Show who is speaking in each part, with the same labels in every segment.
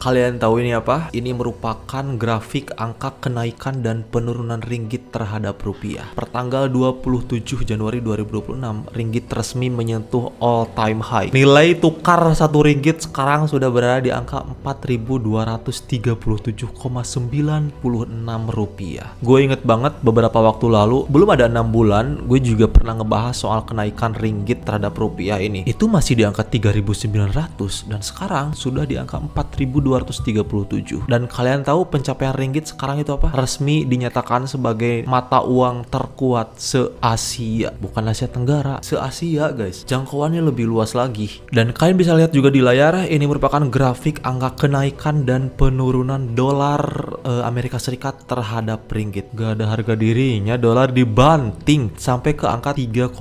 Speaker 1: Kalian tahu ini apa? Ini merupakan grafik angka kenaikan dan penurunan ringgit terhadap rupiah. Pertanggal 27 Januari 2026, ringgit resmi menyentuh all time high. Nilai tukar 1 ringgit sekarang sudah berada di angka 4.237,96 rupiah. Gue inget banget beberapa waktu lalu, belum ada 6 bulan, gue juga pernah ngebahas soal kenaikan ringgit terhadap rupiah ini. Itu masih di angka 3.900 dan sekarang sudah di angka 4.237. Dan kalian tahu pencapaian ringgit sekarang itu apa? Resmi dinyatakan sebagai mata uang terkuat se-Asia. Bukan Asia Tenggara, se-Asia guys. Jangkauannya lebih luas lagi. Dan kalian bisa lihat juga di layar, ini merupakan grafik angka kenaikan dan penurunan dolar Amerika Serikat terhadap ringgit. Gak ada harga dirinya, dolar dibanting sampai ke angka 3,9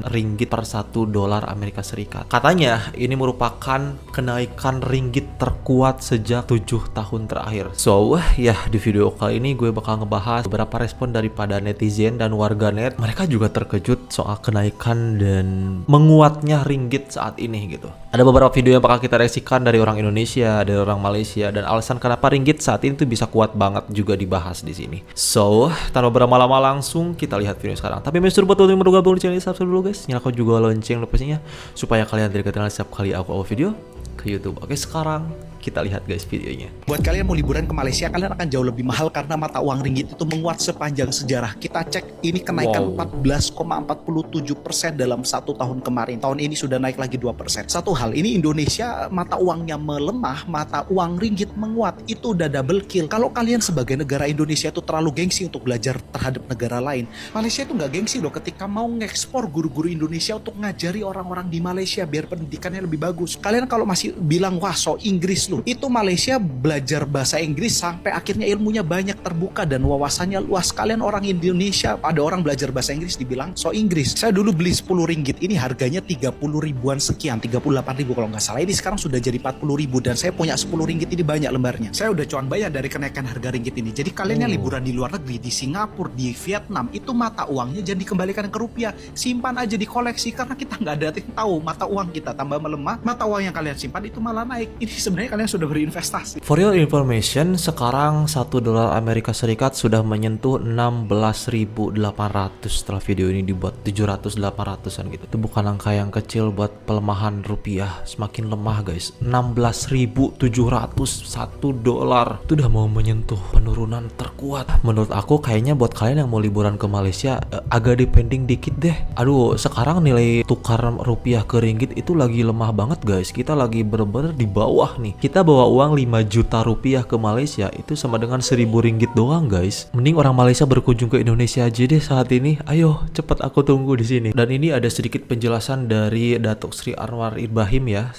Speaker 1: ringgit per 1 dolar Amerika Serikat. Katanya ini merupakan kenaikan ringgit terkuat sejak 7 tahun terakhir. So, ya di video kali ini gue bakal ngebahas beberapa respon daripada netizen dan warganet. Mereka juga terkejut soal kenaikan dan menguatnya ringgit saat ini gitu. Ada beberapa video yang bakal kita reaksikan dari orang Indonesia, dari orang Malaysia, dan alasan kenapa ringgit saat ini tuh bisa kuat banget juga dibahas di sini. So, tanpa berlama-lama langsung kita lihat video sekarang. Tapi make sure buat yang baru gabung di channel ini, subscribe dulu guys. Nyalakan juga lonceng notifikasinya supaya kalian tidak ketinggalan setiap kali aku upload video ke YouTube. Oke, sekarang kita lihat guys videonya.
Speaker 2: Buat kalian mau liburan ke Malaysia, kalian akan jauh lebih mahal karena mata uang ringgit itu menguat sepanjang sejarah. Kita cek ini kenaikan 14,47% dalam 1 tahun kemarin. Tahun ini sudah naik lagi 2%. Satu hal, ini Indonesia mata uangnya melemah, mata uang ringgit menguat. Itu udah double kill. Kalau kalian sebagai negara Indonesia itu terlalu gengsi untuk belajar terhadap negara lain, Malaysia itu nggak gengsi loh ketika mau ngekspor guru-guru Indonesia untuk ngajari orang-orang di Malaysia biar pendidikannya lebih bagus. Kalian kalau masih bilang wah so Inggris itu Malaysia belajar bahasa Inggris sampai akhirnya ilmunya banyak terbuka dan wawasannya luas. Kalian orang Indonesia, ada orang belajar bahasa Inggris dibilang so Inggris. Saya dulu beli 10 ringgit, ini harganya 30 ribuan sekian, 38 ribu kalau nggak salah. Ini sekarang sudah jadi 40 ribu dan saya punya 10 ringgit ini banyak lembarnya. Saya udah cuan banyak dari kenaikan harga ringgit ini. Jadi kalian yang liburan di luar negeri, di Singapura, di Vietnam, itu mata uangnya jangan dikembalikan ke rupiah. Simpan aja di koleksi karena kita nggak ada yang tahu mata uang kita tambah melemah, mata uang yang kalian simpan itu malah naik. Ini sebenarnya kalian sudah berinvestasi.
Speaker 1: For your information, sekarang 1 dolar Amerika Serikat sudah menyentuh 16.800 setelah video ini dibuat. 700-800an gitu. Itu bukan angka yang kecil buat pelemahan rupiah. Semakin lemah guys. 16.700 1 dolar. Itu udah mau menyentuh penurunan terkuat. Menurut aku kayaknya buat kalian yang mau liburan ke Malaysia agak depending dikit deh. Aduh, sekarang nilai tukar rupiah ke ringgit itu lagi lemah banget guys. Kita lagi bener-bener di bawah nih. Kita bawa uang 5 juta rupiah ke Malaysia itu sama dengan 1.000 ringgit doang guys. Mending orang Malaysia berkunjung ke Indonesia aja deh saat ini. Ayo cepet aku tunggu di sini. Dan ini ada sedikit penjelasan dari Datuk Sri Anwar Ibrahim ya,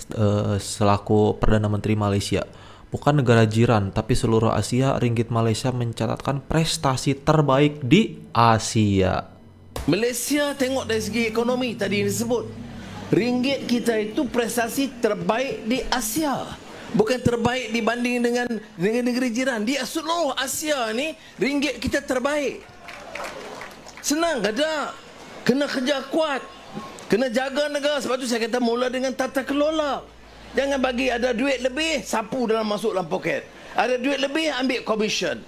Speaker 1: selaku Perdana Menteri Malaysia. Bukan negara jiran tapi seluruh Asia, ringgit Malaysia mencatatkan prestasi terbaik di Asia.
Speaker 3: Malaysia tengok dari segi ekonomi tadi disebut, ringgit kita itu prestasi terbaik di Asia. Bukan terbaik dibanding dengan negeri jiran. Di seluruh Asia ni ringgit kita terbaik. Senang ke tak? Kena kerja kuat, kena jaga negara. Sebab tu saya kata mula dengan tata kelola. Jangan bagi ada duit lebih, sapu masuk dalam poket. Ada duit lebih, ambil commission.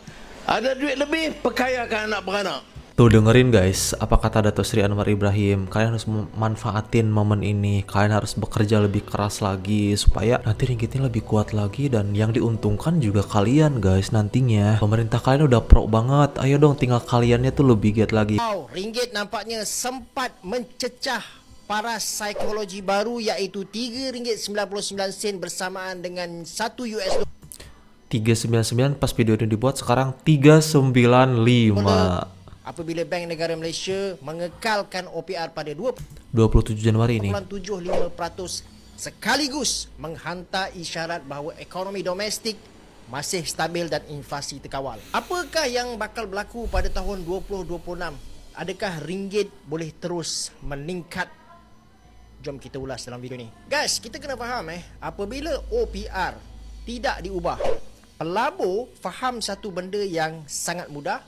Speaker 3: Ada duit lebih, perkayakan anak beranak.
Speaker 1: Tuh dengerin guys, apa kata Datuk Sri Anwar Ibrahim. Kalian harus manfaatin momen ini. Kalian harus bekerja lebih keras lagi supaya nanti ringgitnya lebih kuat lagi. Dan yang diuntungkan juga kalian guys nantinya. Pemerintah kalian udah pro banget. Ayo dong tinggal kaliannya tuh lebih giat lagi.
Speaker 4: Ringgit nampaknya sempat mencecah paras psikologi baru iaitu RM3.99 bersamaan dengan 1 US dollar.
Speaker 1: 399 pas video ini dibuat, sekarang 395.
Speaker 4: Apabila Bank Negara Malaysia mengekalkan OPR pada
Speaker 1: 27 Januari ini
Speaker 4: 2.75% sekaligus menghantar isyarat bahawa ekonomi domestik masih stabil dan inflasi terkawal. Apakah yang bakal berlaku pada tahun 2026? Adakah ringgit boleh terus meningkat? Jom kita ulas dalam video ni. Guys, kita kena faham apabila OPR tidak diubah, pelabur faham satu benda yang sangat mudah,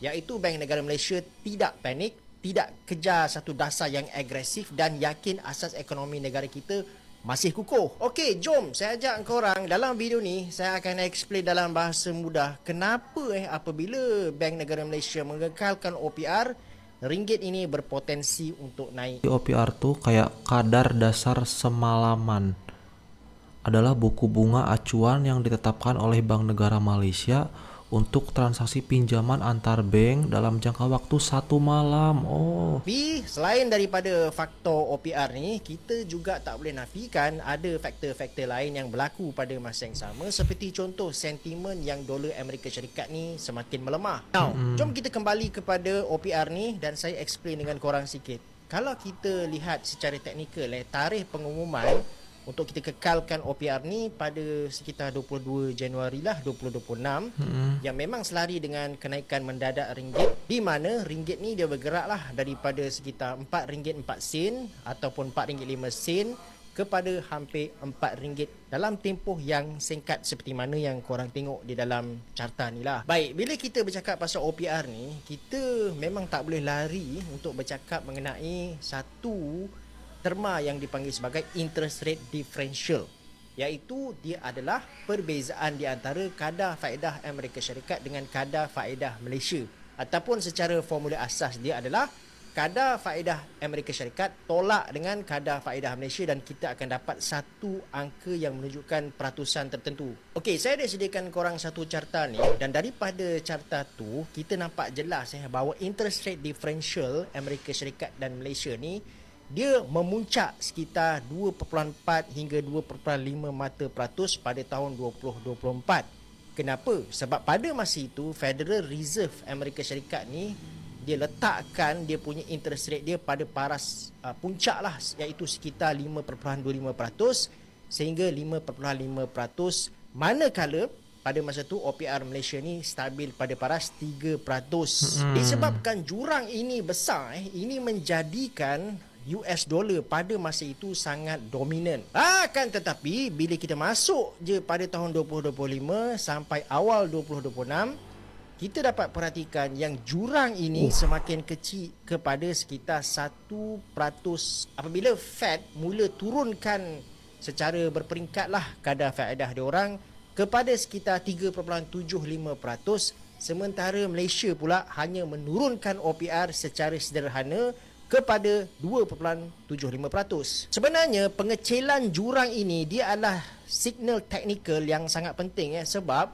Speaker 4: iaitu Bank Negara Malaysia tidak panik, tidak kejar satu dasar yang agresif dan yakin asas ekonomi negara kita masih kukuh. Okey, jom saya ajak korang dalam video ni saya akan explain dalam bahasa mudah kenapa apabila Bank Negara Malaysia mengekalkan OPR, ringgit ini berpotensi untuk naik.
Speaker 1: OPR tuh kayak kadar dasar semalaman, adalah buku bunga acuan yang ditetapkan oleh Bank Negara Malaysia untuk transaksi pinjaman antar bank dalam jangka waktu 1 malam. Oh,
Speaker 4: Tapi selain daripada faktor OPR ni, kita juga tak boleh nafikan ada faktor-faktor lain yang berlaku pada masa yang sama, seperti contoh sentimen yang dolar Amerika Syarikat ni semakin melemah. Now, jom kita kembali kepada OPR ni dan saya explain dengan korang sikit. Kalau kita lihat secara teknikal, tarikh pengumuman untuk kita kekalkan OPR ni pada sekitar 22 Januari lah 2026 yang memang selari dengan kenaikan mendadak ringgit, di mana ringgit ni dia bergerak lah daripada sekitar RM4.4 ataupun RM4.5 kepada hampir RM4 dalam tempoh yang singkat seperti mana yang korang tengok di dalam carta ni lah. Baik, bila kita bercakap pasal OPR ni, kita memang tak boleh lari untuk bercakap mengenai satu terma yang dipanggil sebagai interest rate differential, iaitu dia adalah perbezaan di antara kadar faedah Amerika Syarikat dengan kadar faedah Malaysia, ataupun secara formula asas dia adalah kadar faedah Amerika Syarikat tolak dengan kadar faedah Malaysia, dan kita akan dapat satu angka yang menunjukkan peratusan tertentu. Okey, saya dah sediakan korang satu carta ni, dan daripada carta tu kita nampak jelas bahawa interest rate differential Amerika Syarikat dan Malaysia ni dia memuncak sekitar 2.4 hingga 2.5 mata peratus pada tahun 2024. Kenapa? Sebab pada masa itu Federal Reserve Amerika Syarikat ni dia letakkan dia punya interest rate dia pada paras puncak lah, iaitu sekitar 5.25% sehingga 5.5%, manakala pada masa tu OPR Malaysia ni stabil pada paras 3%. Disebabkan jurang ini besar, ini menjadikan US dollar pada masa itu sangat dominan. Akan tetapi bila kita masuk je pada tahun 2025 sampai awal 2026, kita dapat perhatikan yang jurang ini semakin kecil kepada sekitar 1% apabila Fed mula turunkan secara berperingkat lah kadar faedah diorang kepada sekitar 3.75%, sementara Malaysia pula hanya menurunkan OPR secara sederhana kepada 2.75%. Sebenarnya pengecilan jurang ini dia adalah signal teknikal yang sangat penting sebab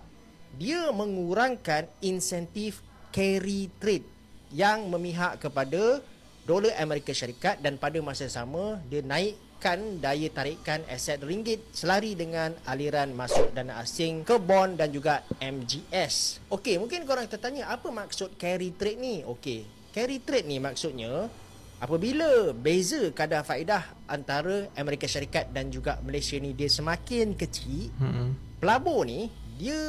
Speaker 4: dia mengurangkan insentif carry trade yang memihak kepada dolar Amerika Syarikat, dan pada masa sama dia naikkan daya tarikan aset ringgit selari dengan aliran masuk dana asing ke bond dan juga MGS. Okey, mungkin korang tertanya apa maksud carry trade ni? Okey, carry trade ni maksudnya apabila beza kadar faedah antara Amerika Syarikat dan juga Malaysia ni dia semakin kecil, pelabur ni dia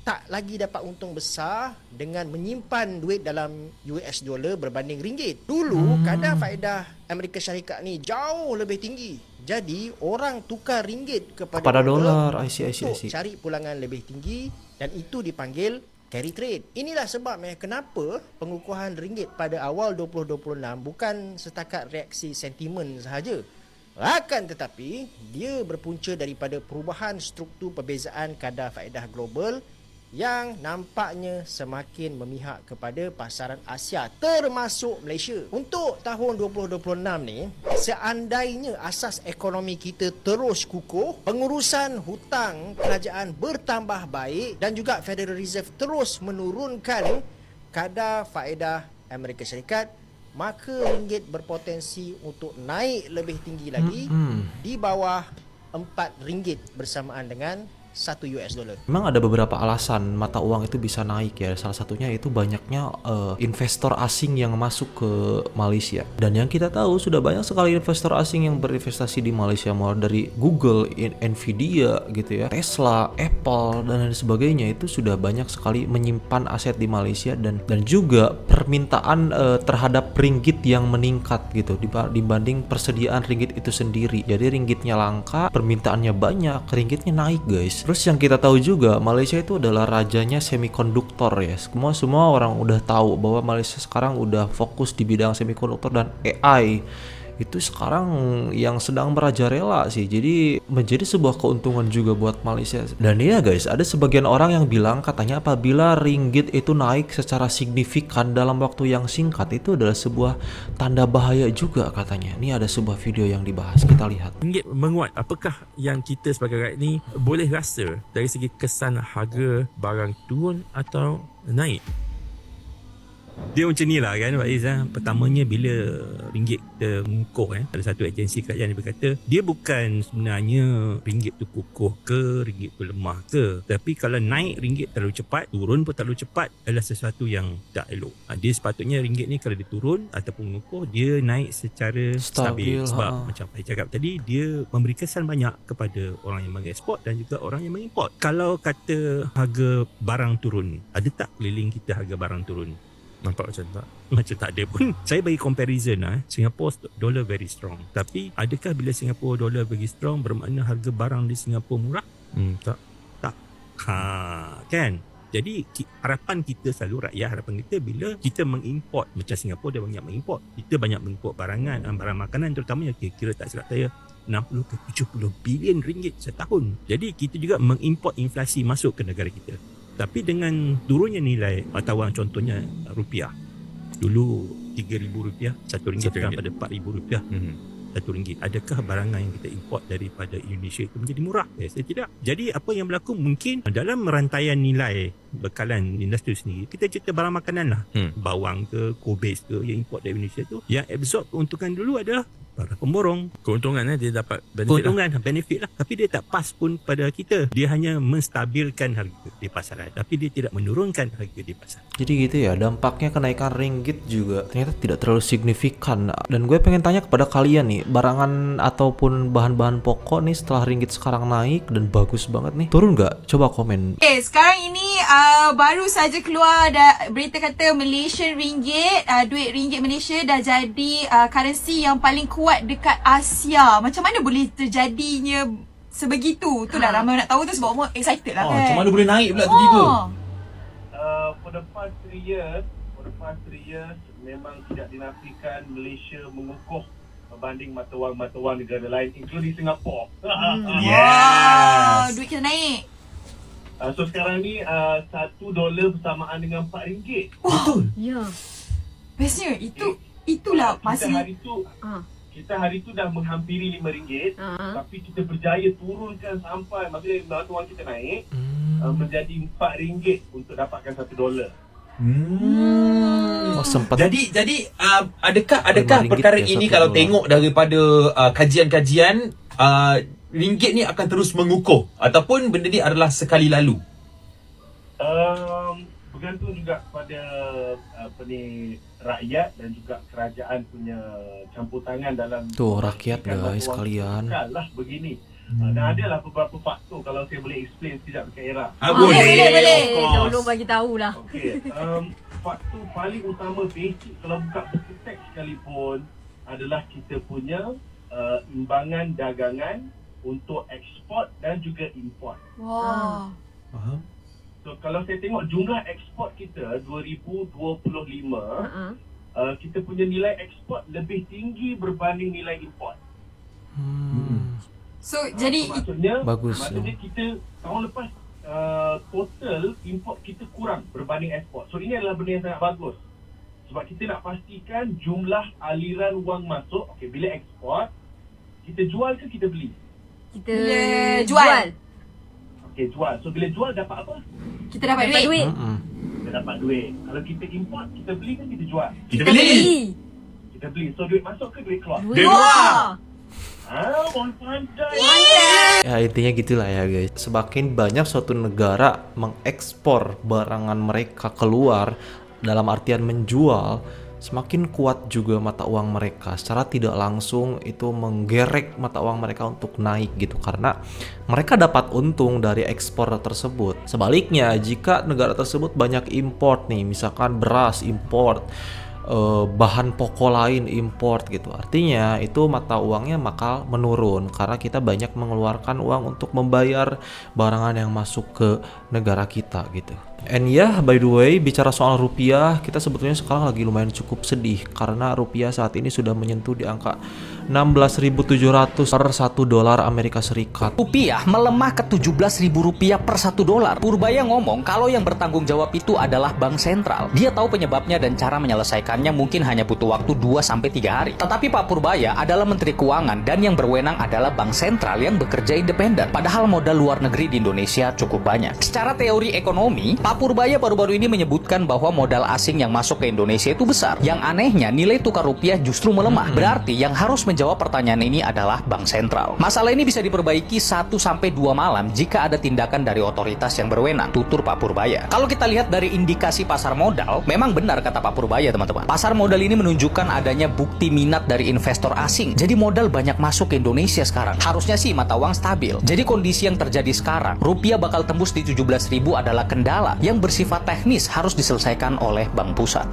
Speaker 4: tak lagi dapat untung besar dengan menyimpan duit dalam US dollar berbanding ringgit. Dulu kadar faedah Amerika Syarikat ni jauh lebih tinggi. Jadi orang tukar ringgit kepada dolar untuk cari pulangan lebih tinggi, dan itu dipanggil carry trade. Inilah sebab kenapa pengukuhan ringgit pada awal 2026 bukan setakat reaksi sentimen sahaja. Akan tetapi dia berpunca daripada perubahan struktur perbezaan kadar faedah global yang nampaknya semakin memihak kepada pasaran Asia termasuk Malaysia. Untuk tahun 2026 ni, seandainya asas ekonomi kita terus kukuh, pengurusan hutang kerajaan bertambah baik dan juga Federal Reserve terus menurunkan kadar faedah Amerika Syarikat, maka ringgit berpotensi untuk naik lebih tinggi lagi di bawah RM4 bersamaan dengan 1 US dollar.
Speaker 1: Memang ada beberapa alasan mata uang itu bisa naik ya. Salah satunya itu banyaknya investor asing yang masuk ke Malaysia. Dan yang kita tahu sudah banyak sekali investor asing yang berinvestasi di Malaysia, mulai dari Google, Nvidia gitu ya, Tesla, Apple dan lain sebagainya. Itu sudah banyak sekali menyimpan aset di Malaysia, dan juga permintaan terhadap ringgit yang meningkat gitu dibanding persediaan ringgit itu sendiri. Jadi ringgitnya langka, permintaannya banyak, ringgitnya naik guys. Terus yang kita tahu juga, Malaysia itu adalah rajanya semikonduktor ya. Semua orang udah tahu bahwa Malaysia sekarang udah fokus di bidang semikonduktor dan AI itu sekarang yang sedang merajalela sih. Jadi menjadi sebuah keuntungan juga buat Malaysia. Dan iya guys, ada sebagian orang yang bilang katanya apabila ringgit itu naik secara signifikan dalam waktu yang singkat itu adalah sebuah tanda bahaya juga katanya. Ini ada sebuah video yang dibahas, kita lihat.
Speaker 5: Ringgit menguat, apakah yang kita sebagai rakyat ni boleh rasa dari segi kesan harga barang turun atau naik? Dia macam ni lah kan Pak Iz. Pertamanya bila ringgit kita mengukuh, ada satu agensi kerajaan yang berkata dia bukan sebenarnya ringgit tu kukuh ke, ringgit tu lemah ke, tapi kalau naik ringgit terlalu cepat, turun pun terlalu cepat adalah sesuatu yang tak elok. Dia sepatutnya ringgit ni kalau dia turun ataupun mengukuh, dia naik secara stabil. Sebab macam saya cakap tadi, dia memberi kesan banyak kepada orang yang mengeksport dan juga orang yang mengimport. Kalau kata harga barang turun, ada tak keliling kita harga barang turun? Nampak macam tak? Macam tak ada pun. Saya bagi comparison Singapore dollar very strong. Tapi adakah bila Singapore dollar very strong bermakna harga barang di Singapura murah? Tak. Kan? Jadi harapan kita selalu rakyat, harapan kita bila kita mengimport, macam Singapura dia banyak mengimport. Kita banyak mengimport barangan, barang makanan terutamanya, kira tak silap saya 60 ke 70 bilion ringgit setahun. Jadi kita juga mengimport inflasi masuk ke negara kita. Tapi dengan turunnya nilai mata wang, contohnya rupiah, dulu RM3,000 RM1 sekarang pada RM4,000 RM1. Adakah barangan yang kita import daripada Indonesia itu menjadi murah? Saya tidak. Jadi apa yang berlaku, mungkin dalam rantaian nilai bekalan industri sendiri, kita cerita barang makanan lah, bawang ke, kobis ke yang import dari Indonesia tu, yang absorb keuntungan dulu adalah para pemborong. Keuntungan dia dapat benefit lah. Tapi dia tak pas pun pada kita. Dia hanya menstabilkan harga di pasaran, tapi dia tidak menurunkan harga di pasaran.
Speaker 1: Jadi gitu ya, dampaknya kenaikan ringgit juga ternyata tidak terlalu signifikan. Dan gue pengen tanya kepada kalian nih, barangan ataupun bahan-bahan pokok nih setelah ringgit sekarang naik dan bagus banget nih, turun nggak? Coba komen.
Speaker 6: Sekarang ini baru saja keluar berita kata Malaysian ringgit, duit ringgit Malaysia dah jadi currency yang paling kuat dekat Asia. Macam mana boleh terjadinya sebegitu? Itulah ramai nak tahu tu sebab orang excited lah kan.
Speaker 7: Macam mana boleh naik pula tiba-tiba?
Speaker 8: For the past 3 years memang tidak dinafikan Malaysia mengukuh berbanding mata wang negara lain, including Singapore.
Speaker 6: Wow, duit kita naik.
Speaker 8: So sekarang ni $1 bersamaan dengan RM4.
Speaker 6: Betul.
Speaker 9: Ya.
Speaker 6: Bestnya itulah masih
Speaker 8: kita hari tu dah menghampiri RM5, tapi kita berjaya turunkan sampai, maksudnya mata wang kita naik menjadi RM4 untuk dapatkan $1.
Speaker 1: Sempat.
Speaker 7: Jadi adakah perkara ini kalau tengok daripada kajian-kajian, ringgit ni akan terus mengukuh ataupun benda ni adalah sekali lalu?
Speaker 8: Bergantung juga pada rakyat dan juga kerajaan punya campur tangan dalam
Speaker 1: tuh rakyat guys sekalian.
Speaker 8: Lah begini. Dan adalah beberapa faktor, kalau saya boleh explain sekejap dekat Era.
Speaker 9: Boleh. Tolong bagi tahulah.
Speaker 8: Okey. Faktor paling utama basic kalau buka buku teks sekalipun adalah kita punya imbangan dagangan untuk ekspor dan juga import.
Speaker 6: Wow.
Speaker 7: Faham?
Speaker 8: So kalau saya tengok jumlah ekspor kita 2025, kita punya nilai ekspor lebih tinggi berbanding nilai import.
Speaker 6: So jadi
Speaker 8: maksudnya
Speaker 6: kita
Speaker 8: tahun lepas total import kita kurang berbanding ekspor. So ini adalah benda yang sangat bagus. Sebab kita nak pastikan jumlah aliran wang masuk. Okey, bila ekspor kita jual ke kita beli?
Speaker 9: Kita
Speaker 6: jual.
Speaker 8: Okey, jual. So bila jual dapat apa?
Speaker 6: Kita dapat duit.
Speaker 8: Kita dapat duit. Kalau kita import, kita beli kan kita jual?
Speaker 9: Kita beli.
Speaker 8: Kita beli. So duit masuk ke duit keluar?
Speaker 9: Duit keluar.
Speaker 8: Orang pandai.
Speaker 1: Ya intinya gitulah ya guys. Semakin banyak suatu negara mengekspor barangan mereka keluar, dalam artian menjual, semakin kuat juga mata uang mereka. Secara tidak langsung itu menggerek mata uang mereka untuk naik gitu, karena mereka dapat untung dari ekspor tersebut. Sebaliknya jika negara tersebut banyak import nih, misalkan beras import, bahan pokok lain import gitu, artinya itu mata uangnya bakal menurun karena kita banyak mengeluarkan uang untuk membayar barangan yang masuk ke negara kita gitu. And by the way, bicara soal rupiah, kita sebetulnya sekarang lagi lumayan cukup sedih karena rupiah saat ini sudah menyentuh di angka 16.700 per 1 dolar Amerika Serikat.
Speaker 10: Rupiah melemah ke Rp17.000 per 1 dolar. Purbaya ngomong kalau yang bertanggung jawab itu adalah bank sentral. Dia tahu penyebabnya dan cara menyelesaikannya mungkin hanya butuh waktu 2-3 hari. Tetapi Pak Purbaya adalah Menteri Keuangan dan yang berwenang adalah bank sentral yang bekerja independen. Padahal modal luar negeri di Indonesia cukup banyak. Secara teori ekonomi, Pak Purbaya baru-baru ini menyebutkan bahwa modal asing yang masuk ke Indonesia itu besar. Yang anehnya nilai tukar rupiah justru melemah. Berarti yang harus menjawab pertanyaan ini adalah bank sentral. Masalah ini bisa diperbaiki 1-2 malam jika ada tindakan dari otoritas yang berwenang, tutur Pak Purbaya. Kalau kita lihat dari indikasi pasar modal, memang benar kata Pak Purbaya, teman-teman. Pasar modal ini menunjukkan adanya bukti minat dari investor asing. Jadi modal banyak masuk ke Indonesia sekarang. Harusnya sih mata uang stabil. Jadi kondisi yang terjadi sekarang, rupiah bakal tembus di 17.000 adalah kendala yang bersifat teknis harus diselesaikan oleh bank pusat.